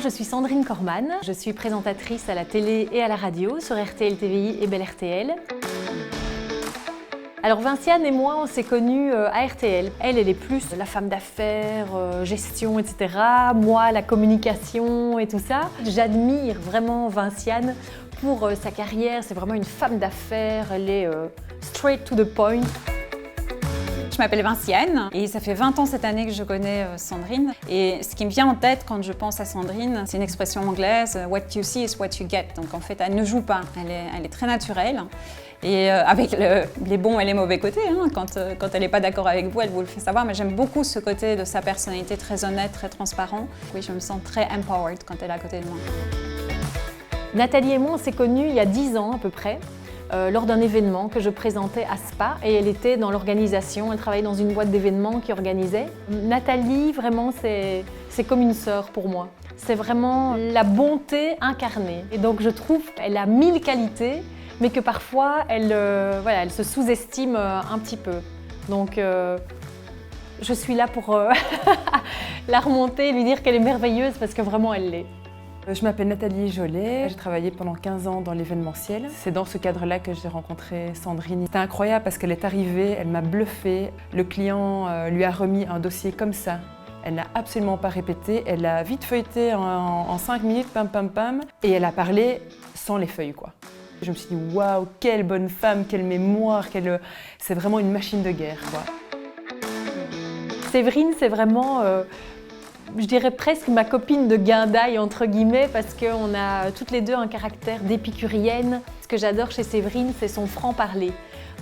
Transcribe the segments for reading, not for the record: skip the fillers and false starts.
je suis Sandrine Corman, je suis présentatrice à la télé et à la radio sur RTL TVI et Bel RTL. Alors Vinciane et moi, on s'est connus à RTL. Elle est plus la femme d'affaires, gestion, etc. Moi, la communication et tout ça. J'admire vraiment Vinciane pour sa carrière. C'est vraiment une femme d'affaires. Elle est straight to the point. Je m'appelle Vinciane et ça fait 20 ans cette année que je connais Sandrine. Et ce qui me vient en tête quand je pense à Sandrine, c'est une expression anglaise, « what you see is what you get ». Donc en fait, elle ne joue pas, elle est très naturelle. Et avec les bons et les mauvais côtés, hein, quand elle n'est pas d'accord avec vous, elle vous le fait savoir. Mais j'aime beaucoup ce côté de sa personnalité très honnête, très transparent. Oui, je me sens très empowered quand elle est à côté de moi. Nathalie et moi, on s'est connus il y a 10 ans à peu près. Lors d'un événement que je présentais à Spa et elle était dans l'organisation, elle travaillait dans une boîte d'événements qui organisait. Nathalie, vraiment, c'est comme une sœur pour moi. C'est vraiment la bonté incarnée. Et donc je trouve qu'elle a 1000 qualités, mais que parfois elle se sous-estime un petit peu. Donc je suis là pour la remonter, lui dire qu'elle est merveilleuse parce que vraiment elle l'est. Je m'appelle Nathalie Jolet, j'ai travaillé pendant 15 ans dans l'événementiel. C'est dans ce cadre-là que j'ai rencontré Sandrine. C'était incroyable parce qu'elle est arrivée, elle m'a bluffé. Le client lui a remis un dossier comme ça. Elle n'a absolument pas répété, elle a vite feuilleté en 5 minutes, pam pam pam, et elle a parlé sans les feuilles, quoi. Je me suis dit, waouh, quelle bonne femme, quelle mémoire, c'est vraiment une machine de guerre, quoi. Séverine, c'est vraiment... je dirais presque ma copine de guindaille, entre guillemets, parce qu'on a toutes les deux un caractère d'épicurienne. Ce que j'adore chez Séverine, c'est son franc-parler.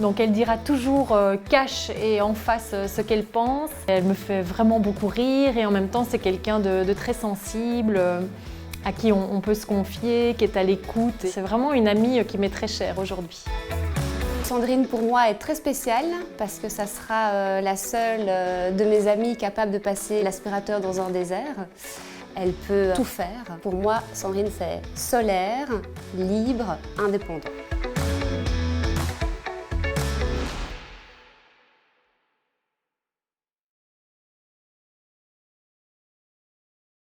Donc elle dira toujours cash et en face ce qu'elle pense. Elle me fait vraiment beaucoup rire et en même temps c'est quelqu'un de très sensible, à qui on peut se confier, qui est à l'écoute. C'est vraiment une amie qui m'est très chère aujourd'hui. Sandrine, pour moi, est très spéciale parce que ça sera la seule de mes amies capable de passer l'aspirateur dans un désert. Elle peut tout faire. Pour moi, Sandrine, c'est solaire, libre, indépendant.